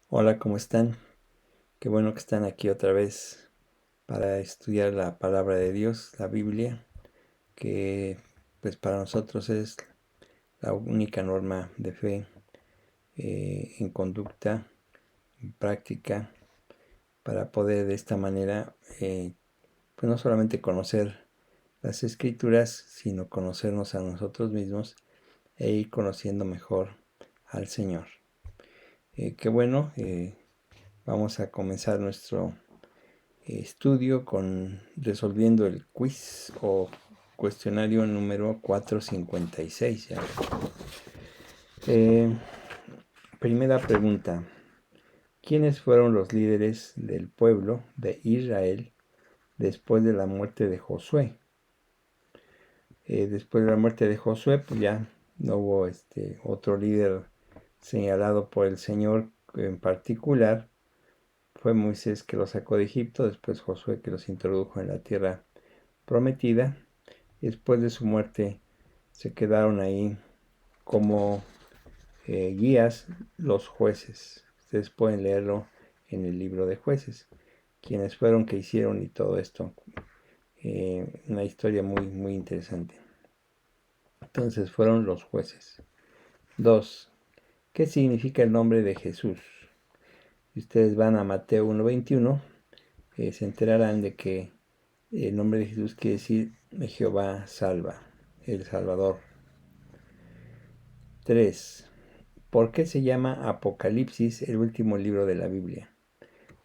Hola, ¿cómo están? Qué bueno que están aquí otra vez para estudiar la palabra de Dios, la Biblia, que pues para nosotros es la única norma de fe en conducta, en práctica, para poder de esta manera pues no solamente conocer las escrituras, sino conocernos a nosotros mismos e ir conociendo mejor al Señor. Qué bueno, vamos a comenzar nuestro estudio con resolviendo el quiz o cuestionario número 456 ya. Eh, Primera pregunta. ¿Quiénes fueron los líderes del pueblo de Israel después de la muerte de Josué? Después de la muerte de Josué, pues ya no hubo otro líder señalado por el Señor en particular. Fue Moisés que los sacó de Egipto, después Josué que los introdujo en la tierra prometida. Después de su muerte se quedaron ahí como guías los jueces. Ustedes pueden leerlo en el libro de jueces. Quienes fueron, que hicieron y todo esto. Una historia muy, muy interesante. Entonces fueron los jueces. 2. ¿Qué significa el nombre de Jesús? Si ustedes van a Mateo 1:21, se enterarán de que el nombre de Jesús quiere decir Jehová salva, el Salvador. 3. ¿Por qué se llama Apocalipsis el último libro de la Biblia?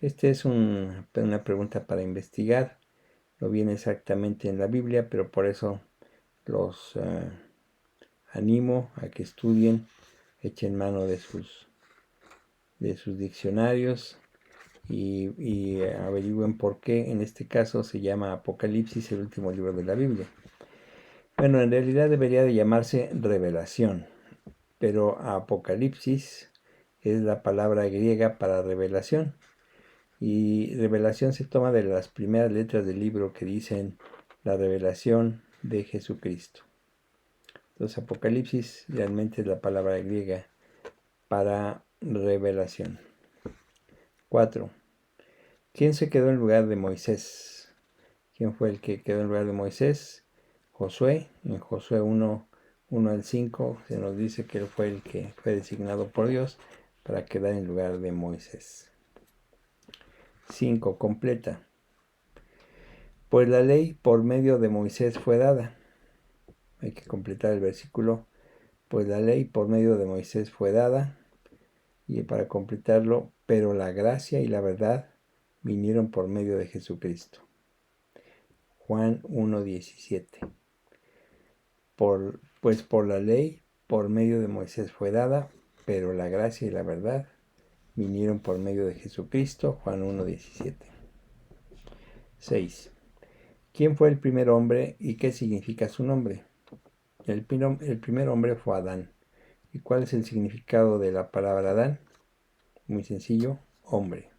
Esta es una pregunta para investigar. No viene exactamente en la Biblia, pero por eso los animo a que estudien, echen mano de sus diccionarios y averigüen por qué en este caso se llama Apocalipsis el último libro de la Biblia. Bueno, en realidad debería de llamarse Revelación, pero Apocalipsis es la palabra griega para revelación. Y revelación se toma de las primeras letras del libro que dicen la revelación de Jesucristo. Entonces Apocalipsis realmente es la palabra griega para revelación. 4. ¿Quién se quedó en lugar de Moisés? ¿Quién fue el que quedó en lugar de Moisés? Josué. En Josué 1 al 5 se nos dice que él fue el que fue designado por Dios para quedar en lugar de Moisés. 5. Completa. Pues la ley por medio de Moisés fue dada. Hay que completar el versículo. Pues la ley por medio de Moisés fue dada. Y para completarlo, pero la gracia y la verdad vinieron por medio de Jesucristo. Juan 1:17. Pues por la ley por medio de Moisés fue dada, pero la gracia y la verdad vinieron por medio de Jesucristo. Juan 1:17. 6. ¿Quién fue el primer hombre y qué significa su nombre? El primer hombre fue Adán. ¿Y cuál es el significado de la palabra Adán? Muy sencillo, hombre.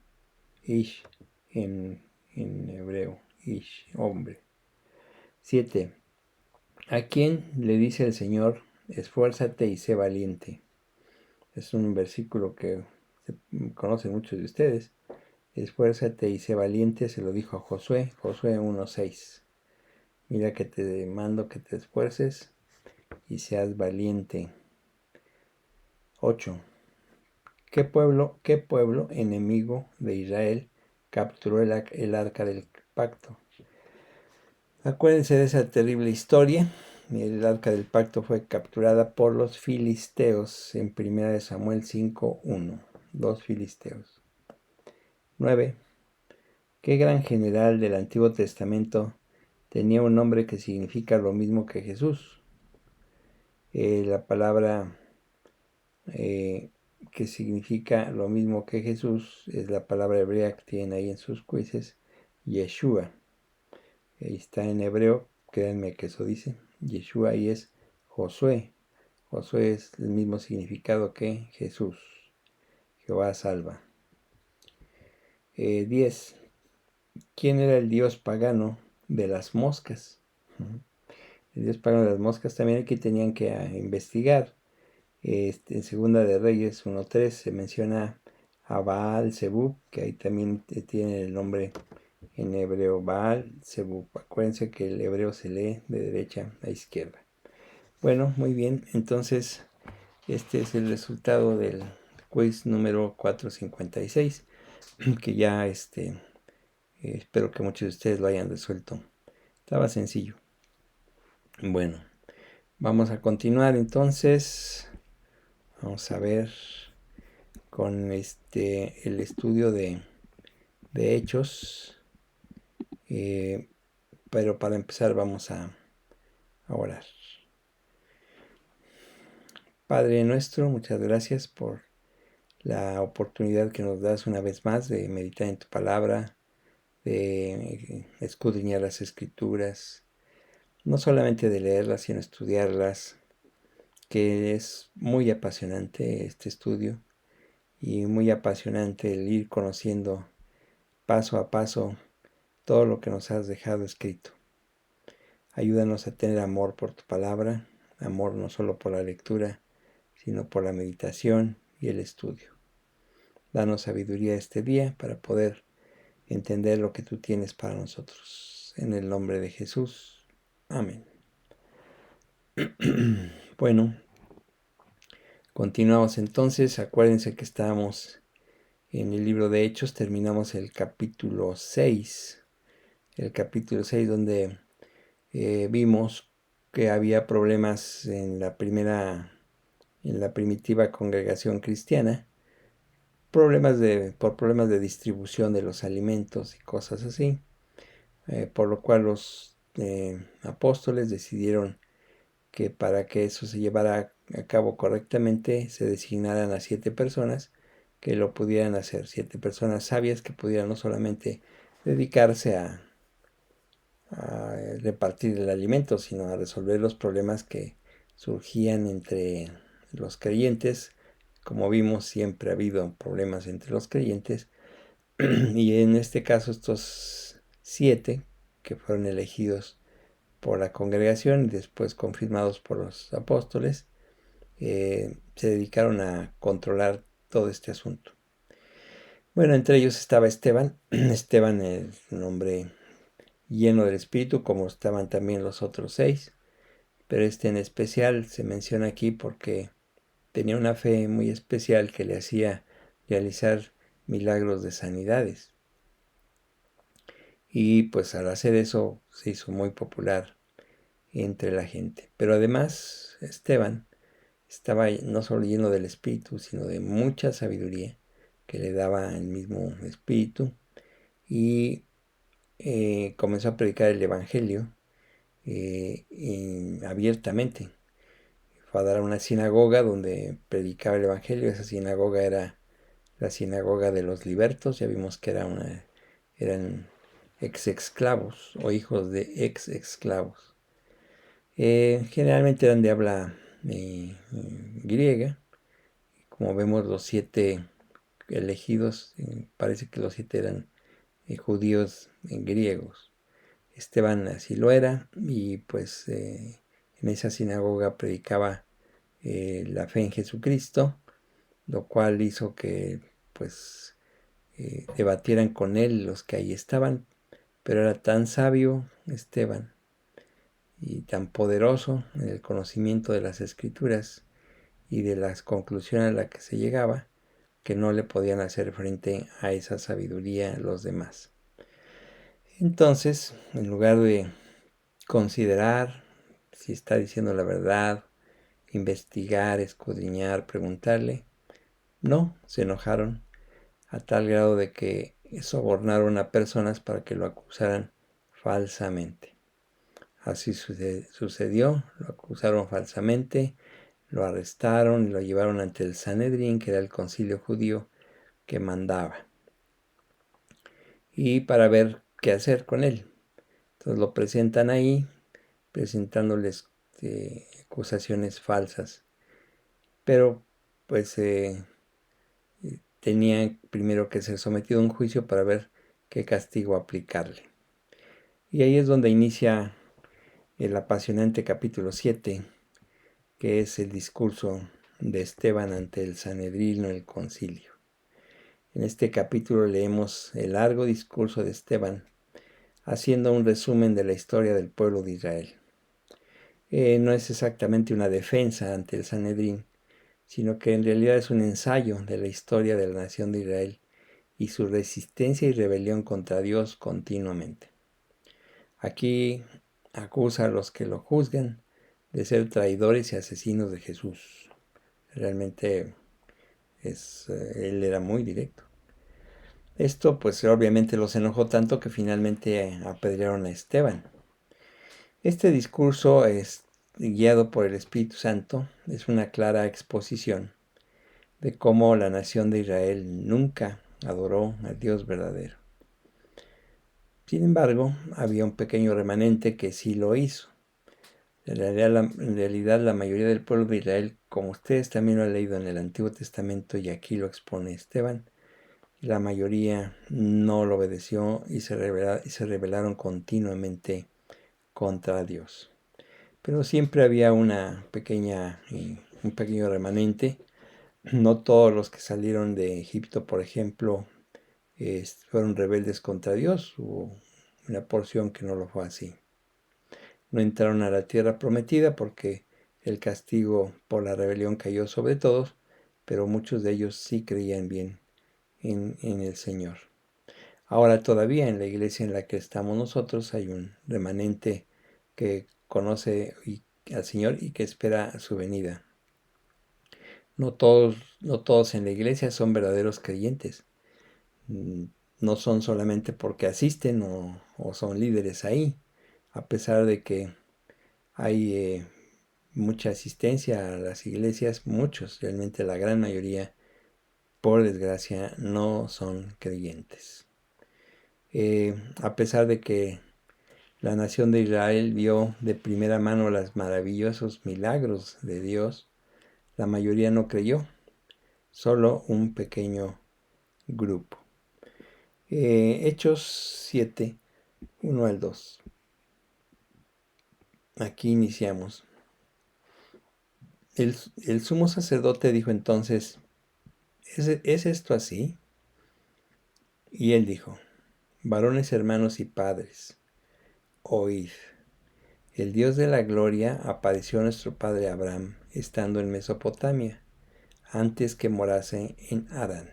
Ish en hebreo. Ish, hombre. 7. ¿A quién le dice el Señor, esfuérzate y sé valiente? Es un versículo que conocen muchos de ustedes. Esfuérzate y sé valiente, se lo dijo a Josué, Josué 1:6. Mira que te mando que te esfuerces y seas valiente. 8. ¿Qué pueblo enemigo de Israel capturó el arca del pacto? Acuérdense de esa terrible historia. El arca del pacto fue capturada por los filisteos en 1 Samuel 5:1. Los filisteos. 9. ¿Qué gran general del Antiguo Testamento tenía un nombre que significa lo mismo que Jesús? La palabra que significa lo mismo que Jesús es la palabra hebrea que tienen ahí en sus quizzes, Yeshua. Ahí está en hebreo, créanme que eso dice. Yeshua y es Josué. Josué es el mismo significado que Jesús. Jehová salva. 10. ¿Quién era el dios pagano de las moscas? El dios pagano de las moscas también aquí tenían que investigar. En Segunda de Reyes 1:3 se menciona a Baal Zebub, que ahí también tiene el nombre en hebreo Baal Zebub. Acuérdense que el hebreo se lee de derecha a izquierda. Bueno, muy bien, entonces este es el resultado del quiz número 456, que ya espero que muchos de ustedes lo hayan resuelto. Estaba sencillo. Bueno, vamos a continuar entonces. Vamos a ver con el estudio de hechos. Pero para empezar vamos a orar. Padre nuestro, muchas gracias por la oportunidad que nos das una vez más de meditar en tu palabra, de escudriñar las escrituras, no solamente de leerlas, sino estudiarlas, que es muy apasionante este estudio y muy apasionante el ir conociendo paso a paso todo lo que nos has dejado escrito. Ayúdanos a tener amor por tu palabra, amor no solo por la lectura, sino por la meditación y el estudio. Danos sabiduría este día para poder entender lo que tú tienes para nosotros. En el nombre de Jesús. Amén. Bueno, continuamos entonces. Acuérdense que estábamos en el libro de Hechos, terminamos el capítulo 6. El capítulo 6 donde vimos que había problemas en la primitiva congregación cristiana, por problemas de distribución de los alimentos y cosas así, por lo cual los apóstoles decidieron que para que eso se llevara a cabo correctamente se designaran a 7 personas que lo pudieran hacer, 7 personas sabias que pudieran no solamente dedicarse a repartir el alimento, sino a resolver los problemas que surgían entre los creyentes. Como vimos, siempre ha habido problemas entre los creyentes, y en este caso estos 7 que fueron elegidos por la congregación y después confirmados por los apóstoles, se dedicaron a controlar todo este asunto. Bueno, entre ellos estaba Esteban. Esteban es un hombre lleno del Espíritu, como estaban también los otros 6, pero este en especial se menciona aquí porque tenía una fe muy especial que le hacía realizar milagros de sanidades. Y pues al hacer eso se hizo muy popular entre la gente. Pero además Esteban estaba no solo lleno del Espíritu, sino de mucha sabiduría que le daba el mismo Espíritu, y comenzó a predicar el Evangelio abiertamente. Fue a dar a una sinagoga donde predicaba el Evangelio. Esa sinagoga era la sinagoga de los libertos. Ya vimos que eran ex esclavos o hijos de ex esclavos. Generalmente eran de habla griega. Como vemos, los 7 elegidos, parece que los 7 eran judíos griegos. Esteban así lo era, y pues en esa sinagoga predicaba la fe en Jesucristo, lo cual hizo que pues debatieran con él los que ahí estaban. Pero era tan sabio Esteban y tan poderoso en el conocimiento de las escrituras y de las conclusiones a las que se llegaba, que no le podían hacer frente a esa sabiduría los demás. Entonces, en lugar de considerar si está diciendo la verdad, investigar, escudriñar, preguntarle, no, se enojaron a tal grado de que sobornaron a personas para que lo acusaran falsamente. Así sucedió, lo acusaron falsamente, lo arrestaron y lo llevaron ante el Sanedrín, que era el concilio judío que mandaba, y para ver qué hacer con él. Entonces lo presentan ahí, presentándoles acusaciones falsas, pero pues tenía primero que ser sometido a un juicio para ver qué castigo aplicarle. Y ahí es donde inicia el apasionante capítulo 7, que es el discurso de Esteban ante el Sanedrín o el concilio. En este capítulo leemos el largo discurso de Esteban, haciendo un resumen de la historia del pueblo de Israel. No es exactamente una defensa ante el Sanedrín, sino que en realidad es un ensayo de la historia de la nación de Israel y su resistencia y rebelión contra Dios continuamente. Aquí acusa a los que lo juzgan de ser traidores y asesinos de Jesús. Realmente él era muy directo. Esto pues obviamente los enojó tanto que finalmente apedrearon a Esteban. Este discurso es guiado por el Espíritu Santo, es una clara exposición de cómo la nación de Israel nunca adoró al Dios verdadero. Sin embargo, había un pequeño remanente que sí lo hizo. En realidad, la mayoría del pueblo de Israel, como ustedes también lo han leído en el Antiguo Testamento y aquí lo expone Esteban, la mayoría no lo obedeció y se rebelaron continuamente contra Dios. Pero siempre había un pequeño remanente. No todos los que salieron de Egipto, por ejemplo, fueron rebeldes contra Dios. Hubo una porción que no lo fue así. No entraron a la tierra prometida porque el castigo por la rebelión cayó sobre todos, pero muchos de ellos sí creían bien en el Señor. Ahora todavía en la iglesia en la que estamos nosotros hay un remanente que conoce al Señor y que espera su venida. No todos en la iglesia son verdaderos creyentes. No son solamente porque asisten o son líderes ahí, a pesar de que hay mucha asistencia a las iglesias, muchos, realmente la gran mayoría, por desgracia, no son creyentes. A pesar de que la nación de Israel vio de primera mano los maravillosos milagros de Dios, la mayoría no creyó, solo un pequeño grupo. Hechos 7, 1 al 2. Aquí iniciamos. El sumo sacerdote dijo entonces, ¿es esto así? Y él dijo, varones, hermanos y padres, oíd. El Dios de la gloria apareció a nuestro padre Abraham estando en Mesopotamia, antes que morase en Harán.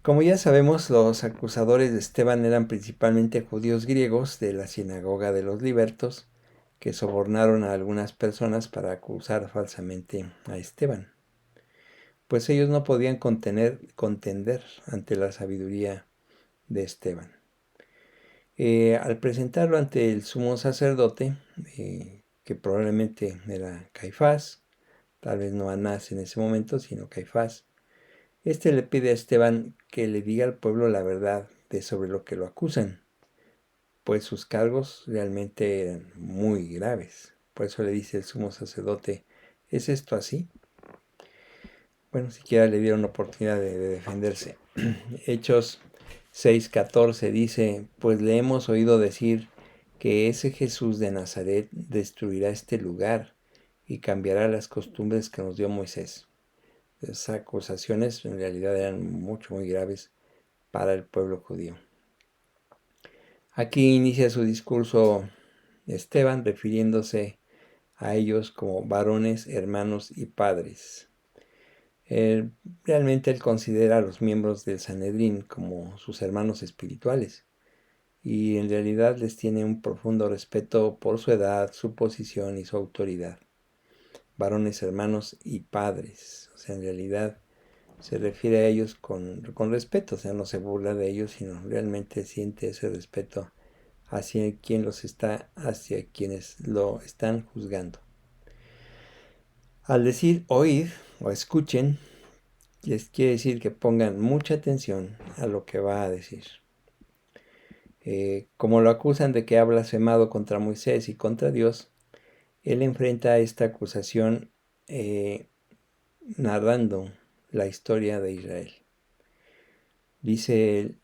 Como ya sabemos, los acusadores de Esteban eran principalmente judíos griegos de la sinagoga de los libertos, que sobornaron a algunas personas para acusar falsamente a Esteban, pues ellos no podían contender ante la sabiduría de Esteban. Al presentarlo ante el sumo sacerdote, que probablemente era Caifás, tal vez no Anás en ese momento, sino Caifás, este le pide a Esteban que le diga al pueblo la verdad sobre lo que lo acusan, pues sus cargos realmente eran muy graves. Por eso le dice el sumo sacerdote, ¿es esto así? Bueno, siquiera le dieron oportunidad de defenderse. Hechos 6:14 dice, pues le hemos oído decir que ese Jesús de Nazaret destruirá este lugar y cambiará las costumbres que nos dio Moisés. Esas acusaciones en realidad eran muy graves para el pueblo judío. Aquí inicia su discurso Esteban refiriéndose a ellos como varones, hermanos y padres. Realmente él considera a los miembros del Sanedrín como sus hermanos espirituales y en realidad les tiene un profundo respeto por su edad, su posición y su autoridad. Varones, hermanos y padres. O sea, en realidad se refiere a ellos con respeto, o sea, no se burla de ellos, sino realmente siente ese respeto hacia hacia quienes lo están juzgando. Al decir oíd o escuchen, les quiere decir que pongan mucha atención a lo que va a decir. Como lo acusan de que ha blasfemado contra Moisés y contra Dios, él enfrenta esta acusación narrando la historia de Israel. Dice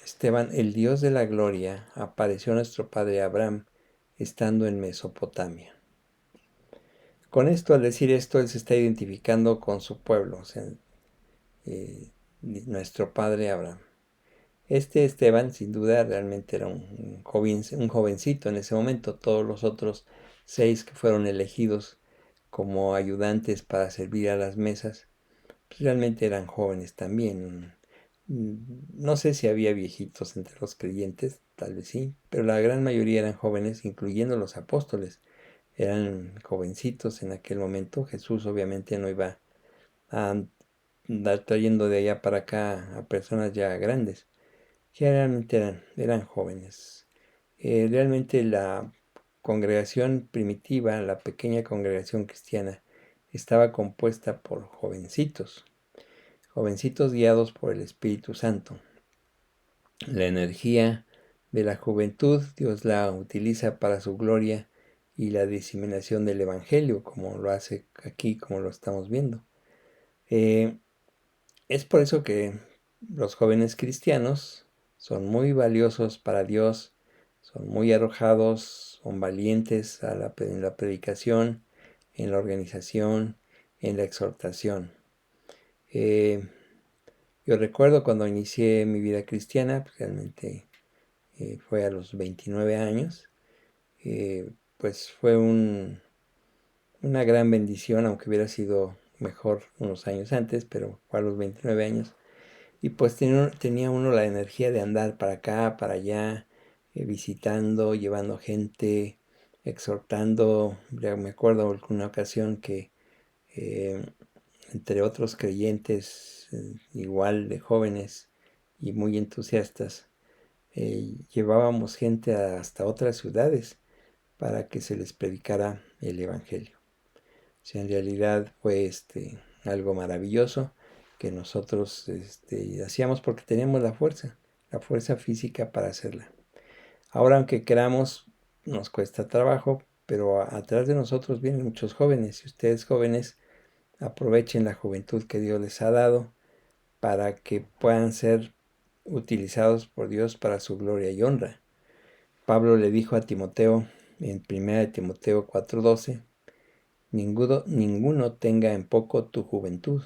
Esteban, el Dios de la gloria apareció a nuestro padre Abraham estando en Mesopotamia. Con esto, al decir esto, él se está identificando con su pueblo. O sea, nuestro padre Abraham. Este Esteban, sin duda, realmente era un jovencito en ese momento. Todos los otros 6 que fueron elegidos como ayudantes para servir a las mesas, pues realmente eran jóvenes también. No sé si había viejitos entre los creyentes, tal vez sí, pero la gran mayoría eran jóvenes, incluyendo los apóstoles. Eran jovencitos en aquel momento. Jesús obviamente no iba a andar trayendo de allá para acá a personas ya grandes. Generalmente eran jóvenes. Realmente la congregación primitiva, la pequeña congregación cristiana, estaba compuesta por jovencitos, jovencitos guiados por el Espíritu Santo. La energía de la juventud Dios la utiliza para su gloria y la diseminación del Evangelio, como lo hace aquí, como lo estamos viendo. Es por eso que los jóvenes cristianos son muy valiosos para Dios, son muy arrojados, son valientes en la predicación, en la organización, en la exhortación. Eh, yo recuerdo cuando inicié mi vida cristiana, pues realmente fue a los 29 años, pues fue una gran bendición, aunque hubiera sido mejor unos años antes, pero fue a los 29 años. Y pues tenía uno la energía de andar para acá, para allá, visitando, llevando gente, exhortando. Ya me acuerdo una ocasión que eh, entre otros creyentes igual de jóvenes y muy entusiastas, llevábamos gente hasta otras ciudades para que se les predicara el Evangelio. O sea, en realidad fue algo maravilloso que nosotros hacíamos porque teníamos la fuerza física para hacerla. Ahora, aunque queramos, nos cuesta trabajo, pero atrás de nosotros vienen muchos jóvenes. Y ustedes jóvenes aprovechen la juventud que Dios les ha dado para que puedan ser utilizados por Dios para su gloria y honra. Pablo le dijo a Timoteo en 1 Timoteo 4:12, ninguno tenga en poco tu juventud,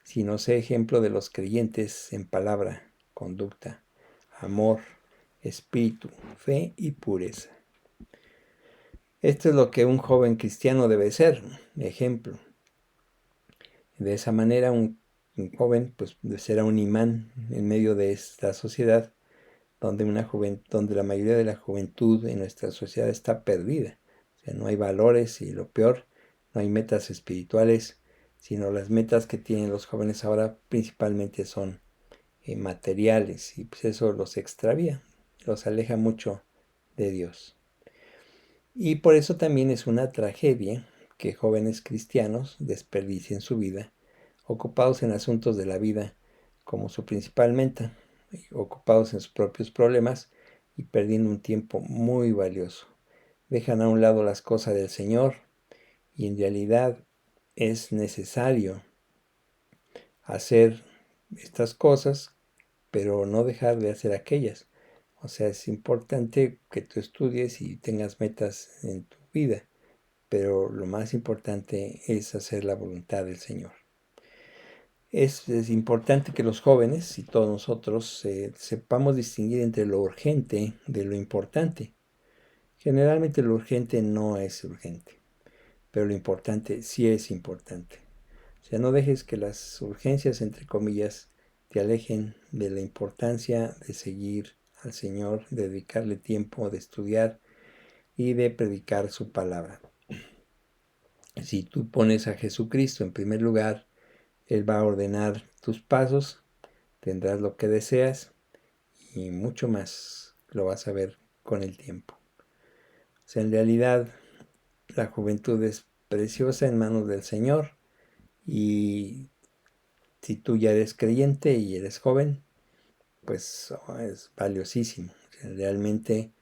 sino sé ejemplo de los creyentes en palabra, conducta, amor, espíritu, fe y pureza. Esto es lo que un joven cristiano debe ser, ejemplo. De esa manera un joven pues será un imán en medio de esta sociedad donde donde la mayoría de la juventud en nuestra sociedad está perdida. O sea, no hay valores y lo peor, no hay metas espirituales, sino las metas que tienen los jóvenes ahora principalmente son materiales y pues eso los extravía, los aleja mucho de Dios. Y por eso también es una tragedia que jóvenes cristianos desperdicien su vida ocupados en asuntos de la vida como su principal meta, ocupados en sus propios problemas y perdiendo un tiempo muy valioso. Dejan a un lado las cosas del Señor y en realidad es necesario hacer estas cosas, pero no dejar de hacer aquellas. O sea, es importante que tú estudies y tengas metas en tu vida, pero lo más importante es hacer la voluntad del Señor. Es importante que los jóvenes y todos nosotros sepamos distinguir entre lo urgente de lo importante. Generalmente lo urgente no es urgente, pero lo importante sí es importante. O sea, no dejes que las urgencias, entre comillas, te alejen de la importancia de seguir al Señor, de dedicarle tiempo, de estudiar y de predicar su palabra. Si tú pones a Jesucristo en primer lugar, Él va a ordenar tus pasos, tendrás lo que deseas y mucho más lo vas a ver con el tiempo. O sea, en realidad la juventud es preciosa en manos del Señor y si tú ya eres creyente y eres joven, pues es valiosísimo. O sea, realmente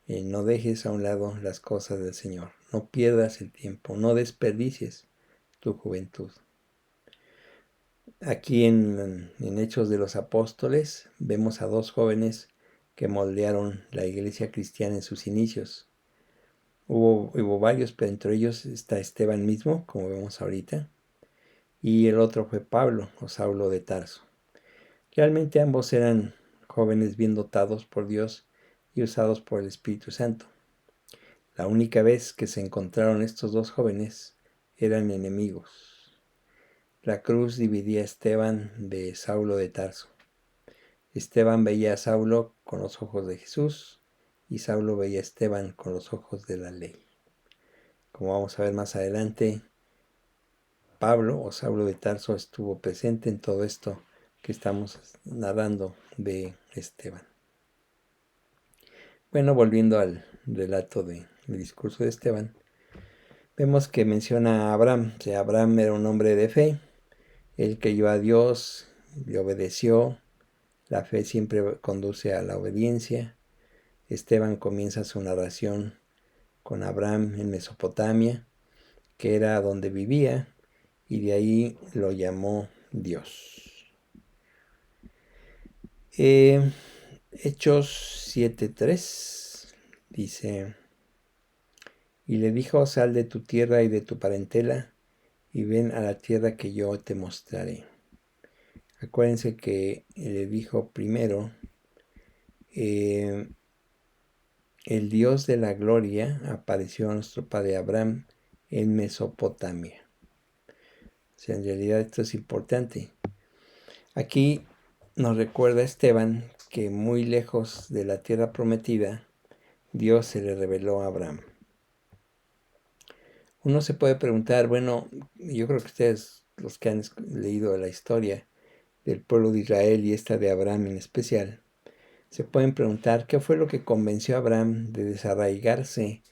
no dejes a un lado las cosas del Señor, no pierdas el tiempo, no desperdicies tu juventud. Aquí en Hechos de los Apóstoles vemos a dos jóvenes que moldearon la iglesia cristiana en sus inicios. Hubo varios, pero entre ellos está Esteban mismo, como vemos ahorita. y el otro fue Pablo o Saulo de Tarso. Realmente ambos eran jóvenes bien dotados por Dios y usados por el Espíritu Santo. La única vez que se encontraron estos dos jóvenes eran enemigos. La cruz dividía a Esteban de Saulo de Tarso. Esteban veía a Saulo con los ojos de Jesús y Saulo veía a Esteban con los ojos de la ley. Como vamos a ver más adelante, Pablo o Saulo de Tarso estuvo presente en todo esto que estamos narrando de Esteban. Bueno, volviendo al relato del discurso de Esteban, vemos que menciona a Abraham. O sea, Abraham era un hombre de fe, él creyó a Dios, le obedeció. La fe siempre conduce a la obediencia. Esteban comienza su narración con Abraham en Mesopotamia, que era donde vivía, y de ahí lo llamó Dios. Hechos 7:3 dice: y le dijo, sal de tu tierra y de tu parentela, y ven a la tierra que yo te mostraré. Acuérdense que le dijo primero, el Dios de la gloria apareció a nuestro padre Abraham en Mesopotamia. O sea, en realidad esto es importante. Aquí nos recuerda Esteban que muy lejos de la tierra prometida, Dios se le reveló a Abraham. Uno se puede preguntar, bueno, yo creo que ustedes, los que han leído la historia del pueblo de Israel y esta de Abraham en especial, se pueden preguntar qué fue lo que convenció a Abraham de desarraigarse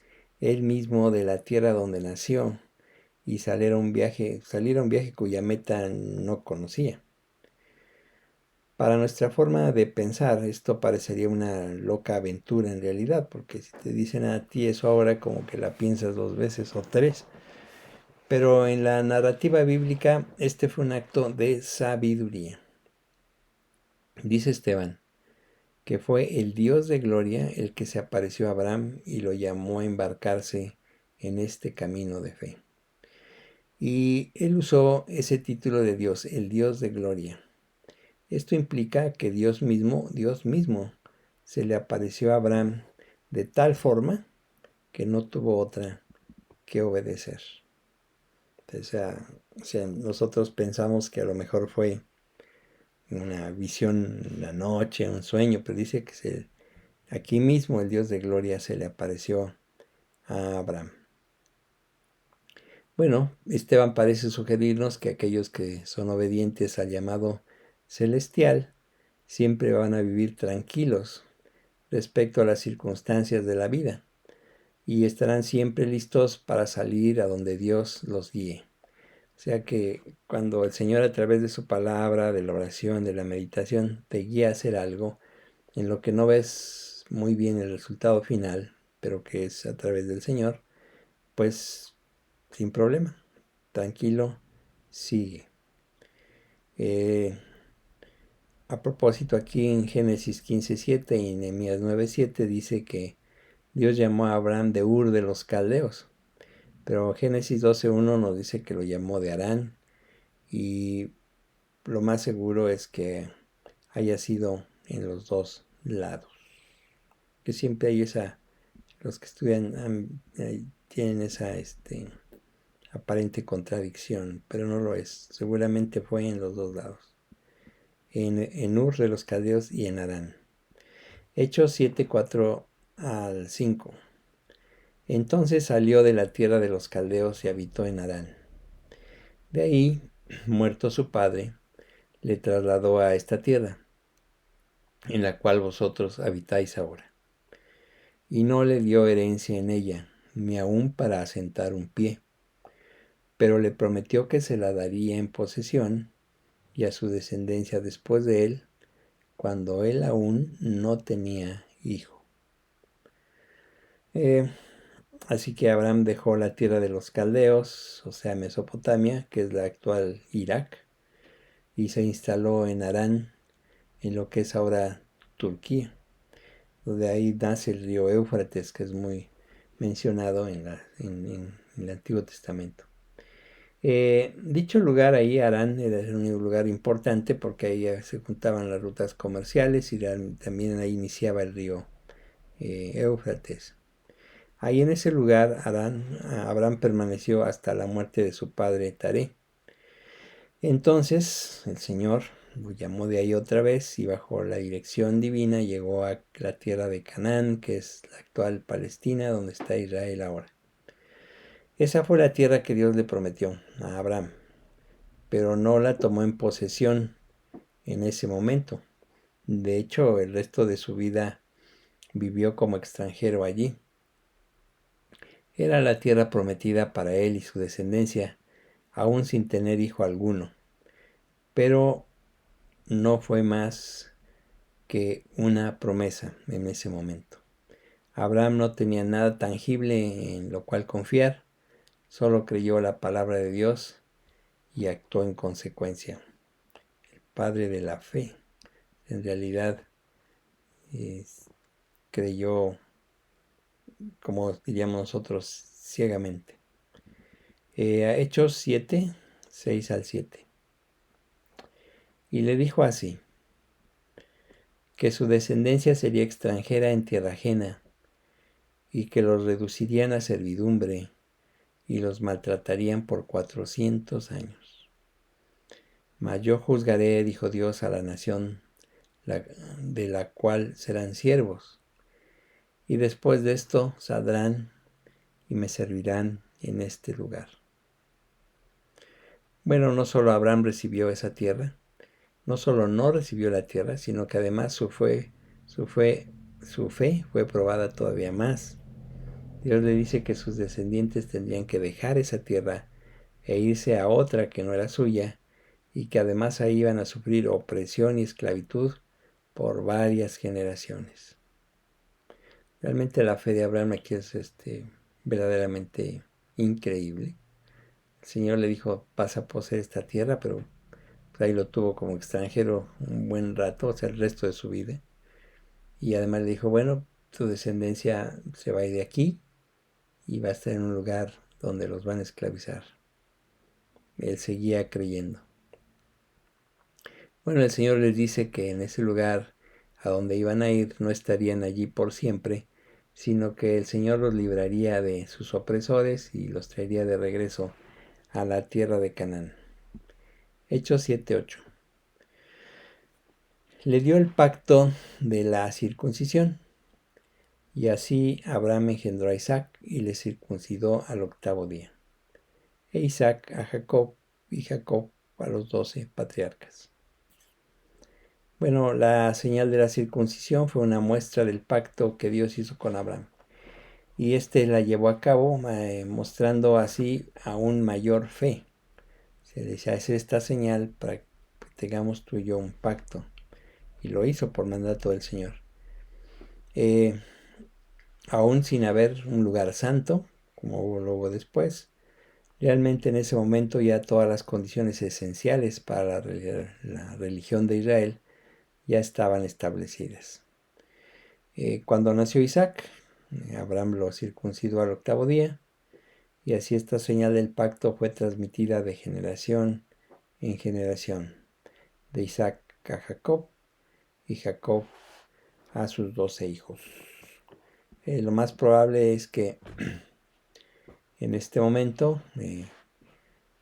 él mismo de la tierra donde nació y salir a un viaje cuya meta no conocía. Para nuestra forma de pensar, esto parecería una loca aventura en realidad, porque si te dicen a ti eso ahora, como que la piensas 2 veces o 3. Pero en la narrativa bíblica, este fue un acto de sabiduría. Dice Esteban que fue el Dios de gloria el que se apareció a Abraham y lo llamó a embarcarse en este camino de fe. Y él usó ese título de Dios, el Dios de gloria. Esto implica que Dios mismo, se le apareció a Abraham de tal forma que no tuvo otra que obedecer. O sea, nosotros pensamos que a lo mejor fue una visión en la noche, un sueño, pero dice que aquí mismo el Dios de gloria se le apareció a Abraham. Bueno, Esteban parece sugerirnos que aquellos que son obedientes al llamado celestial siempre van a vivir tranquilos respecto a las circunstancias de la vida y estarán siempre listos para salir a donde Dios los guíe. O sea que cuando el Señor a través de su palabra, de la oración, de la meditación, te guía a hacer algo en lo que no ves muy bien el resultado final, pero que es a través del Señor, pues sin problema, tranquilo, sigue. A propósito, aquí en Génesis 15:7 y Nehemías 9:7 dice que Dios llamó a Abraham de Ur de los Caldeos, pero Génesis 12:1 nos dice que lo llamó de Harán, y lo más seguro es que haya sido en los dos lados. Que siempre hay los que estudian tienen esa aparente contradicción, pero no lo es. Seguramente fue en los dos lados. En Ur de los Caldeos y en Harán. Hechos 7:4 al 5. Entonces salió de la tierra de los caldeos y habitó en Harán. De ahí, muerto su padre, le trasladó a esta tierra, en la cual vosotros habitáis ahora. Y no le dio herencia en ella, ni aun para asentar un pie, pero le prometió que se la daría en posesión y a su descendencia después de él, cuando él aún no tenía hijo. Así que Abraham dejó la tierra de los caldeos, o sea, Mesopotamia, que es la actual Irak, y se instaló en Harán, en lo que es ahora Turquía, donde ahí nace el río Éufrates, que es muy mencionado en el Antiguo Testamento. Dicho lugar ahí, Harán, era un lugar importante porque ahí se juntaban las rutas comerciales y también ahí iniciaba el río Éufrates. Ahí en ese lugar Abraham permaneció hasta la muerte de su padre Taré. Entonces el Señor lo llamó de ahí otra vez y bajo la dirección divina llegó a la tierra de Canaán, que es la actual Palestina, donde está Israel ahora. Esa fue la tierra que Dios le prometió a Abraham, pero no la tomó en posesión en ese momento. De hecho, el resto de su vida vivió como extranjero allí. Era la tierra prometida para él y su descendencia, aún sin tener hijo alguno. Pero no fue más que una promesa en ese momento. Abraham no tenía nada tangible en lo cual confiar, solo creyó la palabra de Dios y actuó en consecuencia. El padre de la fe, en realidad, creyó, como diríamos nosotros, ciegamente. Hechos 7, 6 al 7. Y le dijo así, que su descendencia sería extranjera en tierra ajena, y que los reducirían a servidumbre, y los maltratarían por 400 años. Mas yo juzgaré, dijo Dios, a la nación de la cual serán siervos, y después de esto saldrán y me servirán en este lugar. Bueno, no solo Abraham recibió esa tierra, no solo no recibió la tierra, sino que además su fe fue probada todavía más. Dios le dice que sus descendientes tendrían que dejar esa tierra e irse a otra que no era suya, y que además ahí iban a sufrir opresión y esclavitud por varias generaciones. Realmente la fe de Abraham aquí es verdaderamente increíble. El Señor le dijo, vas a poseer esta tierra, pero ahí lo tuvo como extranjero un buen rato, o sea, el resto de su vida. Y además le dijo, bueno, tu descendencia se va a ir de aquí y va a estar en un lugar donde los van a esclavizar. Él seguía creyendo. Bueno, el Señor les dice que en ese lugar a donde iban a ir no estarían allí por siempre, sino que el Señor los libraría de sus opresores y los traería de regreso a la tierra de Canaán. Hechos 7:8. Le dio el pacto de la circuncisión, y así Abraham engendró a Isaac y le circuncidó al 8º día, e Isaac a Jacob y Jacob a los 12 patriarcas. Bueno, la señal de la circuncisión fue una muestra del pacto que Dios hizo con Abraham, y la llevó a cabo mostrando así aún mayor fe. Se les hace esta señal para que tengamos tú y yo un pacto, y lo hizo por mandato del Señor. Aún sin haber un lugar santo, como hubo luego después, realmente en ese momento ya todas las condiciones esenciales para la religión de Israel ya estaban establecidas. Cuando nació Isaac, Abraham lo circuncidó al 8º día, y así esta señal del pacto fue transmitida de generación en generación, de Isaac a Jacob y Jacob a sus 12 hijos. Lo más probable es que en este momento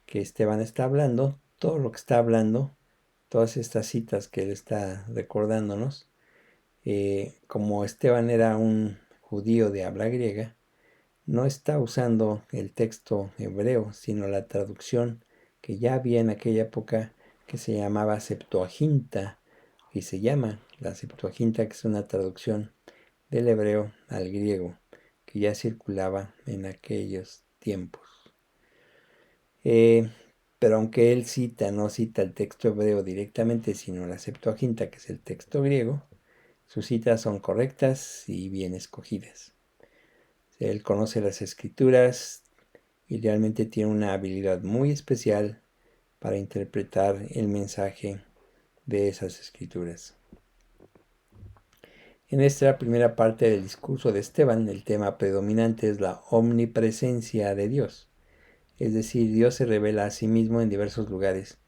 que Esteban está hablando, todo lo que está hablando, todas estas citas que él está recordándonos, como Esteban era un judío de habla griega, no está usando el texto hebreo, sino la traducción que ya había en aquella época, que se llamaba Septuaginta, y se llama la Septuaginta, que es una traducción del hebreo al griego, que ya circulaba en aquellos tiempos. Pero aunque él no cita el texto hebreo directamente, sino la Septuaginta, que es el texto griego, sus citas son correctas y bien escogidas. Él conoce las escrituras y realmente tiene una habilidad muy especial para interpretar el mensaje de esas escrituras. En esta primera parte del discurso de Esteban, el tema predominante es la omnipresencia de Dios. Es decir, Dios se revela a sí mismo en diversos lugares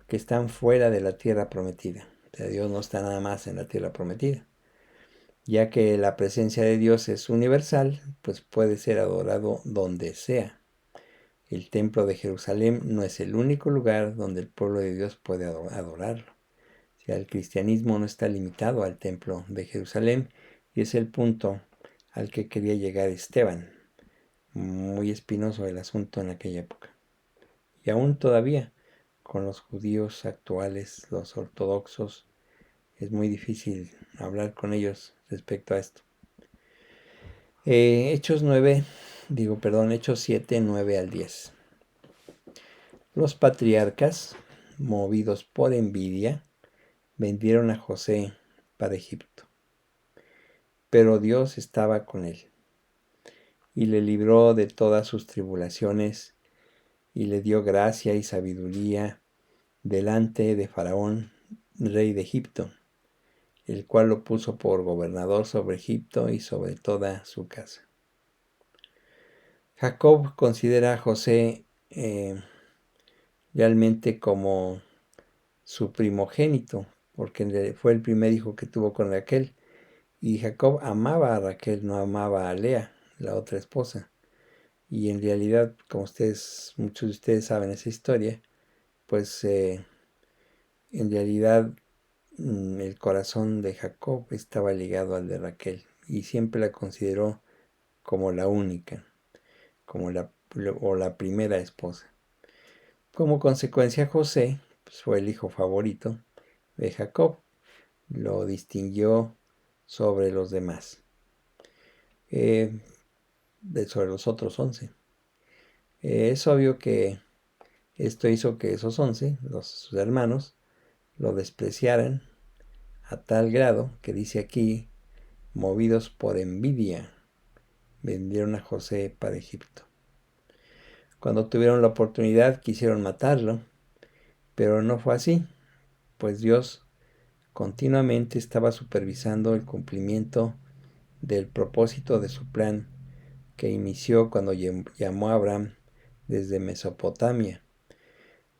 que están fuera de la tierra prometida. O sea, Dios no está nada más en la tierra prometida. Ya que la presencia de Dios es universal, pues puede ser adorado donde sea. El templo de Jerusalén no es el único lugar donde el pueblo de Dios puede adorarlo. O sea, el cristianismo no está limitado al templo de Jerusalén y es el punto al que quería llegar Esteban. Muy espinoso el asunto en aquella época. Y aún todavía, con los judíos actuales, los ortodoxos, es muy difícil hablar con ellos respecto a esto. Hechos 7, 9 al 10. Los patriarcas, movidos por envidia, vendieron a José para Egipto. Pero Dios estaba con él y le libró de todas sus tribulaciones y le dio gracia y sabiduría delante de Faraón, rey de Egipto, el cual lo puso por gobernador sobre Egipto y sobre toda su casa. Jacob considera a José realmente como su primogénito, porque fue el primer hijo que tuvo con Raquel. Y Jacob amaba a Raquel, no amaba a Lea, la otra esposa. Y en realidad, como muchos de ustedes saben esa historia, pues en realidad el corazón de Jacob estaba ligado al de Raquel y siempre la consideró como la única, como la primera esposa. Como consecuencia, José pues, fue el hijo favorito de Jacob, lo distinguió sobre los demás, sobre los otros 11. Es obvio que esto hizo que esos 11, sus hermanos, lo despreciaran a tal grado que dice aquí, movidos por envidia, vendieron a José para Egipto. Cuando tuvieron la oportunidad quisieron matarlo, pero no fue así, pues Dios continuamente estaba supervisando el cumplimiento del propósito de su plan que inició cuando llamó a Abraham desde Mesopotamia.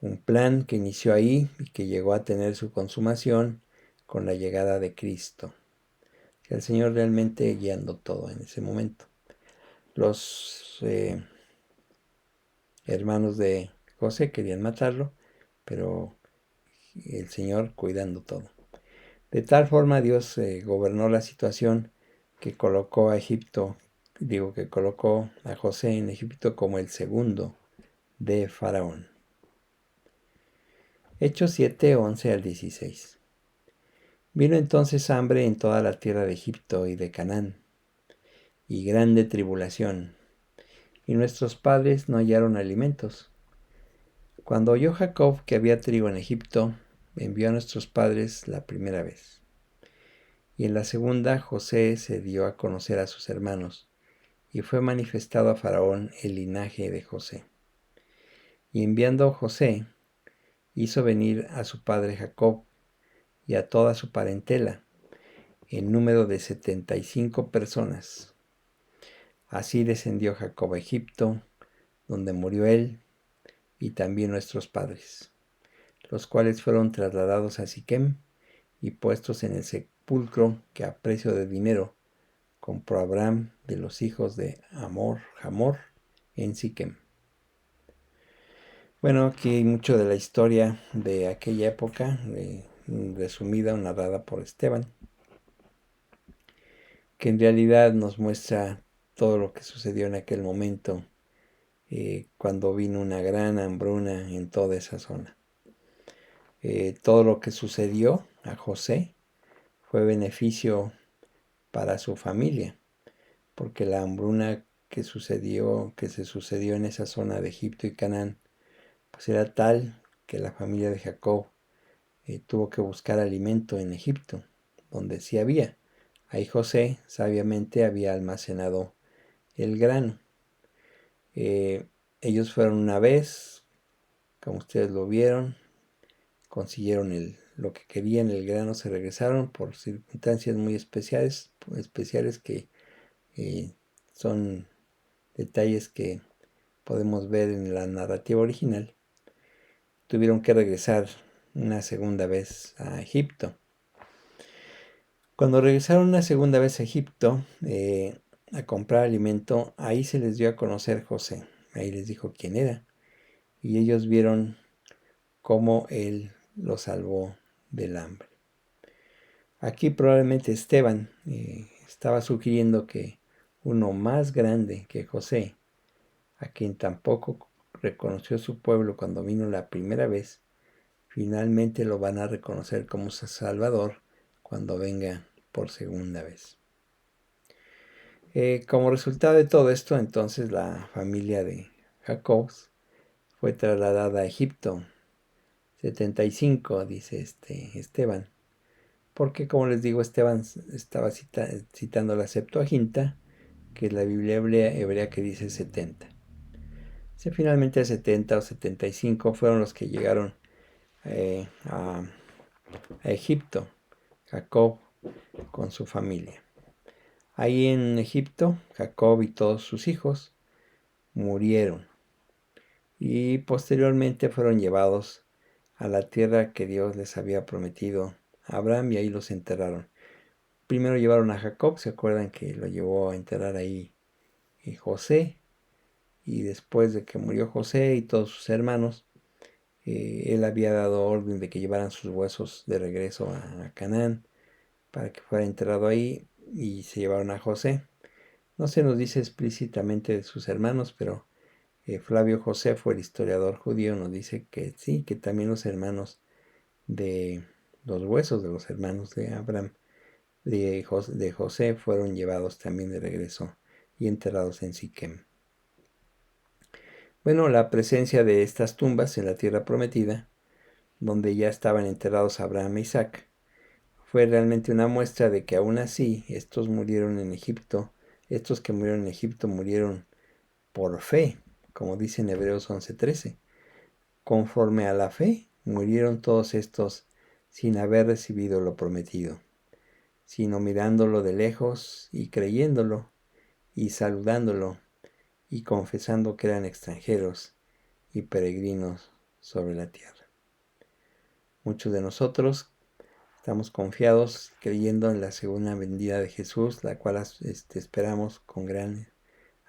Un plan que inició ahí y que llegó a tener su consumación con la llegada de Cristo. El Señor realmente guiando todo en ese momento. Los hermanos de José querían matarlo, pero el Señor cuidando todo. De tal forma Dios gobernó la situación que colocó que colocó a José en Egipto como el segundo de Faraón. Hechos 7, 11 al 16. Vino entonces hambre en toda la tierra de Egipto y de Canaán, y grande tribulación, y nuestros padres no hallaron alimentos. Cuando oyó Jacob que había trigo en Egipto, envió a nuestros padres la primera vez. Y en la segunda José se dio a conocer a sus hermanos, y fue manifestado a Faraón el linaje de José. Y enviando José, hizo venir a su padre Jacob y a toda su parentela, en número de 75 personas. Así descendió Jacob a Egipto, donde murió él y también nuestros padres, los cuales fueron trasladados a Siquem y puestos en el sepulcro que a precio de dinero compró Abraham de los hijos de Hamor en Siquem. Bueno, aquí hay mucho de la historia de aquella época, resumida o narrada por Esteban, que en realidad nos muestra todo lo que sucedió en aquel momento, cuando vino una gran hambruna en toda esa zona. Todo lo que sucedió a José fue beneficio para su familia, porque la hambruna que se sucedió en esa zona de Egipto y Canaán, pues era tal que la familia de Jacob tuvo que buscar alimento en Egipto, donde sí había. Ahí José sabiamente había almacenado el grano. Ellos fueron una vez, como ustedes lo vieron, consiguieron lo que querían, el grano, se regresaron por circunstancias muy especiales que son detalles que podemos ver en la narrativa original, tuvieron que regresar una segunda vez a Egipto. Cuando regresaron una segunda vez a Egipto a comprar alimento, ahí se les dio a conocer José. Ahí les dijo quién era. Y ellos vieron cómo él los salvó del hambre. Aquí probablemente Esteban estaba sugiriendo que uno más grande que José, a quien tampoco reconoció su pueblo cuando vino la primera vez, finalmente lo van a reconocer como su Salvador cuando venga por segunda vez. Como resultado de todo esto, entonces la familia de Jacob fue trasladada a Egipto. 75, dice Esteban. Porque, como les digo, Esteban estaba citando la Septuaginta, que es la Biblia hebrea que dice 70. Finalmente 70 o 75 fueron los que llegaron a Egipto, Jacob con su familia. Ahí en Egipto, Jacob y todos sus hijos murieron y posteriormente fueron llevados a la tierra que Dios les había prometido a Abraham y ahí los enterraron. Primero llevaron a Jacob, ¿se acuerdan que lo llevó a enterrar ahí José? Y después de que murió José y todos sus hermanos, él había dado orden de que llevaran sus huesos de regreso a Canaán para que fuera enterrado ahí y se llevaron a José. No se nos dice explícitamente de sus hermanos, pero Flavio Josefo, el historiador judío, nos dice que sí, que también los hermanos de los huesos de los hermanos de Abraham, de José, fueron llevados también de regreso y enterrados en Siquem. Bueno, la presencia de estas tumbas en la tierra prometida, donde ya estaban enterrados Abraham e Isaac, fue realmente una muestra de que aún así estos que murieron en Egipto murieron por fe, como dice en Hebreos 11:13. Conforme a la fe, murieron todos estos sin haber recibido lo prometido, sino mirándolo de lejos y creyéndolo y saludándolo y confesando que eran extranjeros y peregrinos sobre la tierra. Muchos de nosotros estamos confiados creyendo en la segunda venida de Jesús, la cual esperamos con gran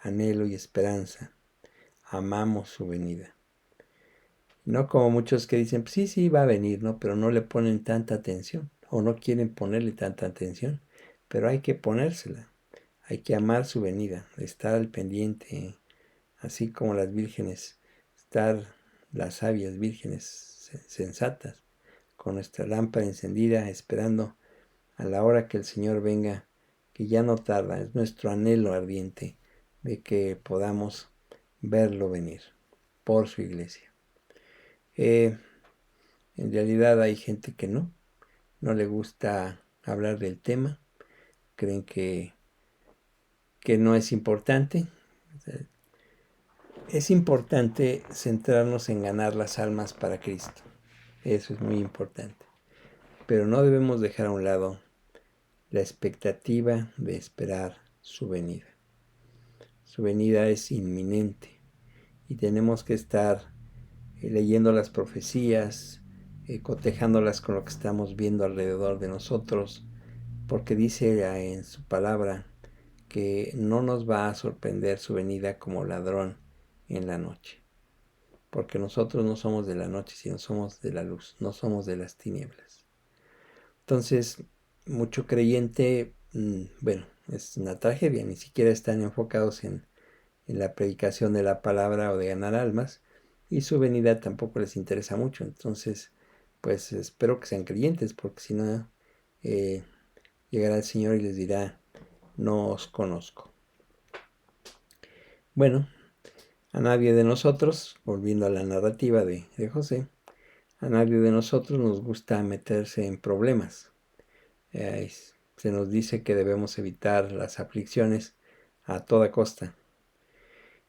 anhelo y esperanza. Amamos su venida. No como muchos que dicen, pues sí, va a venir, ¿no? Pero no le ponen tanta atención o no quieren ponerle tanta atención. Pero hay que ponérsela. Hay que amar su venida, estar al pendiente, así como las vírgenes, estar las sabias vírgenes sensatas, con nuestra lámpara encendida, esperando a la hora que el Señor venga, que ya no tarda, es nuestro anhelo ardiente de que podamos verlo venir por su iglesia. En realidad hay gente que no le gusta hablar del tema, creen que no es importante. Es importante centrarnos en ganar las almas para Cristo, eso es muy importante, pero no debemos dejar a un lado la expectativa de esperar su venida. Su venida es inminente y tenemos que estar leyendo las profecías, cotejándolas con lo que estamos viendo alrededor de nosotros, porque dice en su palabra que no nos va a sorprender su venida como ladrón en la noche, porque nosotros no somos de la noche, sino somos de la luz, no somos de las tinieblas. Entonces, mucho creyente, bueno, es una tragedia, ni siquiera están enfocados en la predicación de la palabra o de ganar almas, y su venida tampoco les interesa mucho. Entonces, pues espero que sean creyentes, porque si no, llegará el Señor y les dirá, no os conozco. Bueno, a nadie de nosotros, volviendo a la narrativa de José, a nadie de nosotros nos gusta meterse en problemas. Se nos dice que debemos evitar las aflicciones a toda costa.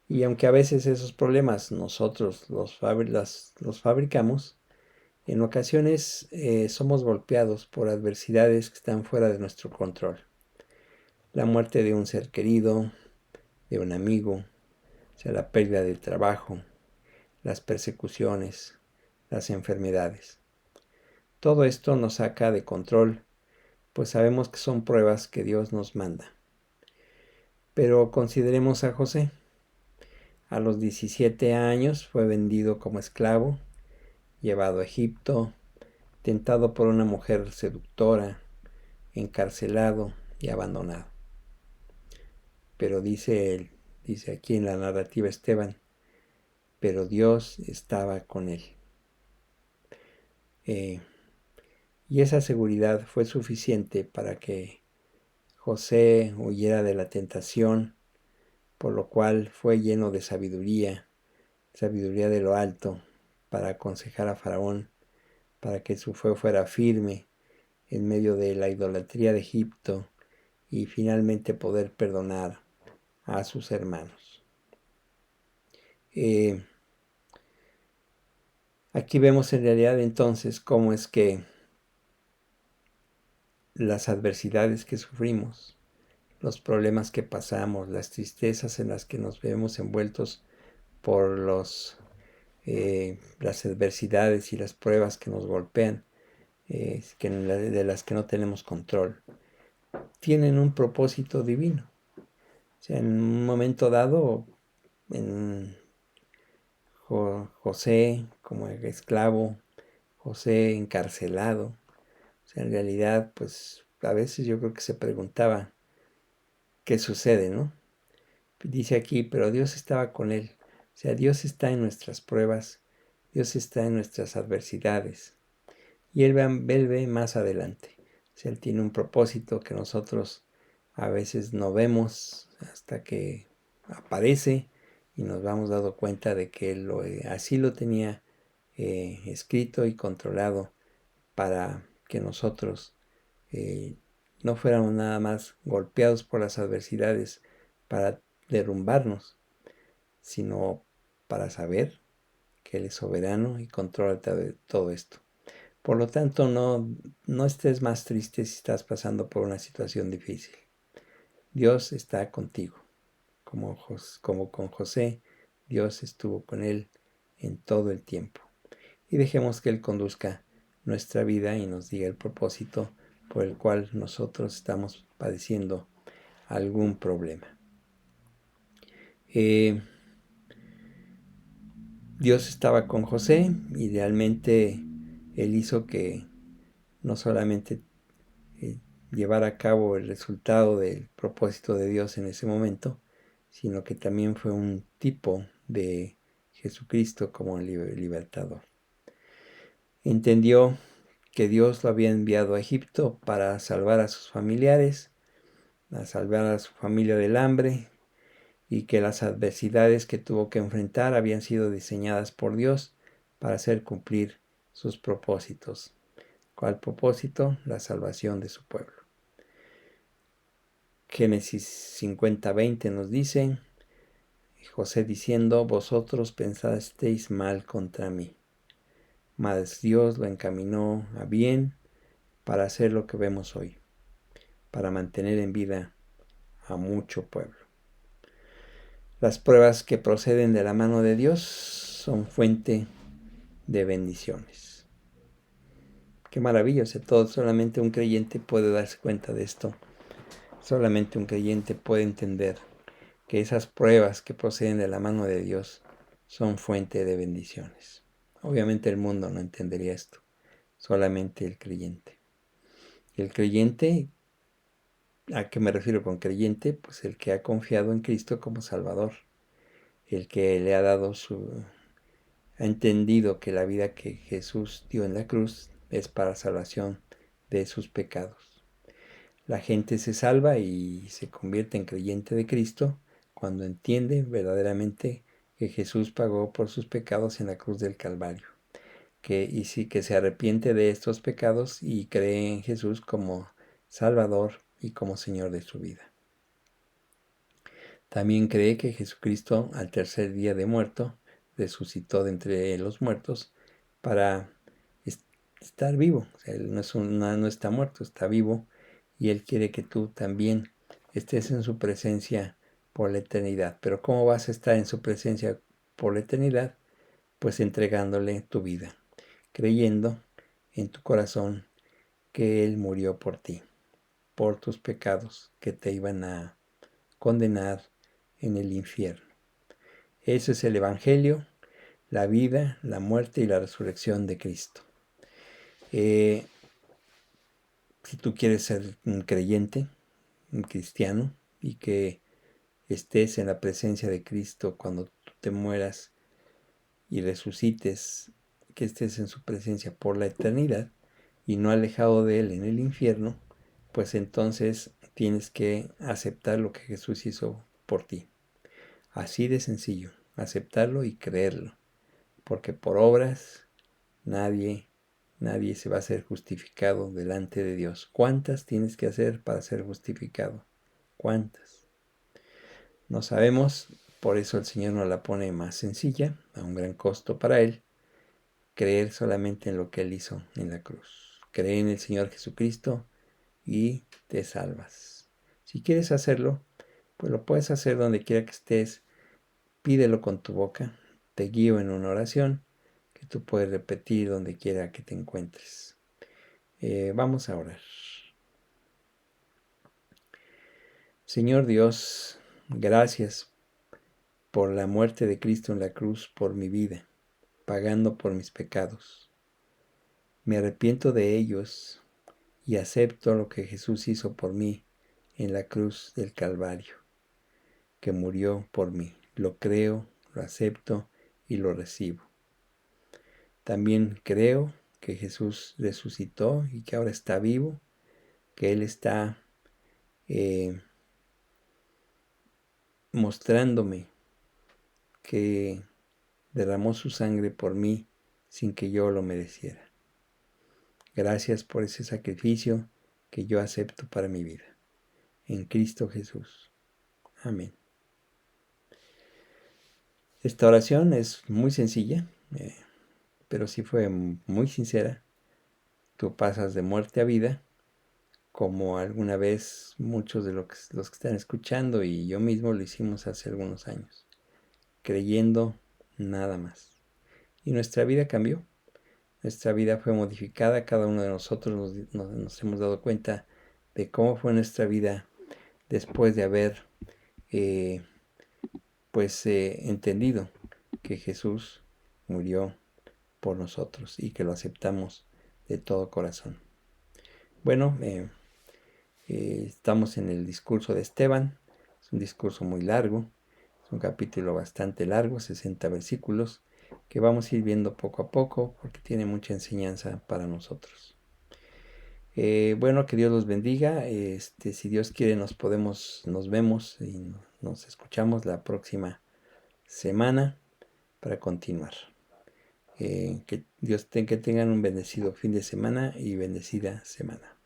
Y aunque a veces esos problemas nosotros los fabricamos, en ocasiones somos golpeados por adversidades que están fuera de nuestro control. La muerte de un ser querido, de un amigo, sea, la pérdida del trabajo, las persecuciones, las enfermedades. Todo esto nos saca de control, pues sabemos que son pruebas que Dios nos manda. Pero consideremos a José. A los 17 años fue vendido como esclavo, llevado a Egipto, tentado por una mujer seductora, encarcelado y abandonado. Pero dice aquí en la narrativa Esteban, pero Dios estaba con él. Y esa seguridad fue suficiente para que José huyera de la tentación, por lo cual fue lleno de sabiduría de lo alto, para aconsejar a Faraón, para que su fe fuera firme en medio de la idolatría de Egipto y finalmente poder perdonar a sus hermanos. Aquí vemos en realidad entonces cómo es que las adversidades que sufrimos, los problemas que pasamos, las tristezas en las que nos vemos envueltos por las adversidades y las pruebas que nos golpean, de las que no tenemos control, tienen un propósito divino. O sea, en un momento dado, en José como esclavo, José encarcelado, o sea, en realidad, pues a veces yo creo que se preguntaba qué sucede, ¿no? Dice aquí, pero Dios estaba con él. O sea, Dios está en nuestras pruebas, Dios está en nuestras adversidades. Y Él ve más adelante. O sea, Él tiene un propósito que nosotros a veces no vemos hasta que aparece y nos vamos dando cuenta de que Él así lo tenía escrito y controlado para que nosotros no fuéramos nada más golpeados por las adversidades para derrumbarnos, sino para saber que Él es soberano y controla todo esto. Por lo tanto, no estés más triste si estás pasando por una situación difícil. Dios está contigo. Como con José, Dios estuvo con él en todo el tiempo. Y dejemos que Él conduzca nuestra vida y nos diga el propósito por el cual nosotros estamos padeciendo algún problema. Dios estaba con José y realmente Él hizo que no solamente llevar a cabo el resultado del propósito de Dios en ese momento, sino que también fue un tipo de Jesucristo como libertador. Entendió que Dios lo había enviado a Egipto para salvar a sus familiares, a salvar a su familia del hambre, y que las adversidades que tuvo que enfrentar habían sido diseñadas por Dios para hacer cumplir sus propósitos. ¿Cuál propósito? La salvación de su pueblo. Génesis 50:20 nos dice, José diciendo, vosotros pensasteis mal contra mí, mas Dios lo encaminó a bien para hacer lo que vemos hoy, para mantener en vida a mucho pueblo. Las pruebas que proceden de la mano de Dios son fuente de bendiciones. Qué maravilloso, solamente un creyente puede darse cuenta de esto. Solamente un creyente puede entender que esas pruebas que proceden de la mano de Dios son fuente de bendiciones. Obviamente el mundo no entendería esto, solamente el creyente. El creyente, ¿a qué me refiero con creyente? Pues el que ha confiado en Cristo como Salvador, el que le ha dado ha entendido que la vida que Jesús dio en la cruz es para salvación de sus pecados. La gente se salva y se convierte en creyente de Cristo cuando entiende verdaderamente que Jesús pagó por sus pecados en la cruz del Calvario, que se arrepiente de estos pecados y cree en Jesús como Salvador y como Señor de su vida. También cree que Jesucristo al tercer día de muerto resucitó de entre los muertos para estar vivo. O sea, Él no está muerto, está vivo, y Él quiere que tú también estés en su presencia por la eternidad. Pero ¿cómo vas a estar en su presencia por la eternidad? Pues entregándole tu vida, creyendo en tu corazón que Él murió por ti, por tus pecados que te iban a condenar en el infierno. Ese es el Evangelio, la vida, la muerte y la resurrección de Cristo. Si tú quieres ser un creyente, un cristiano, y que estés en la presencia de Cristo cuando tú te mueras y resucites, que estés en su presencia por la eternidad y no alejado de Él en el infierno, pues entonces tienes que aceptar lo que Jesús hizo por ti. Así de sencillo, aceptarlo y creerlo, porque por obras nadie se va a ser justificado delante de Dios. ¿Cuántas tienes que hacer para ser justificado? ¿Cuántas? No sabemos, por eso el Señor nos la pone más sencilla, a un gran costo para Él, creer solamente en lo que Él hizo en la cruz. Cree en el Señor Jesucristo y te salvas. Si quieres hacerlo, pues lo puedes hacer donde quiera que estés, pídelo con tu boca, te guío en una oración que tú puedes repetir donde quiera que te encuentres. Vamos a orar. Señor Dios, gracias por la muerte de Cristo en la cruz por mi vida, pagando por mis pecados. Me arrepiento de ellos y acepto lo que Jesús hizo por mí en la cruz del Calvario, que murió por mí. Lo creo, lo acepto y lo recibo. También creo que Jesús resucitó y que ahora está vivo, que Él está mostrándome que derramó su sangre por mí sin que yo lo mereciera. Gracias por ese sacrificio que yo acepto para mi vida. En Cristo Jesús. Amén. Esta oración es muy sencilla, pero sí fue muy sincera. Tú pasas de muerte a vida, como alguna vez muchos de los que están escuchando y yo mismo lo hicimos hace algunos años, creyendo nada más. Y nuestra vida cambió, nuestra vida fue modificada, cada uno de nosotros nos hemos dado cuenta de cómo fue nuestra vida después de haber entendido que Jesús murió por nosotros y que lo aceptamos de todo corazón. Bueno, estamos en el discurso de Esteban, es un discurso muy largo, es un capítulo bastante largo, 60 versículos, que vamos a ir viendo poco a poco porque tiene mucha enseñanza para nosotros. Bueno, que Dios los bendiga. Si Dios quiere, nos vemos y nos escuchamos la próxima semana para continuar. Que tengan un bendecido fin de semana y bendecida semana.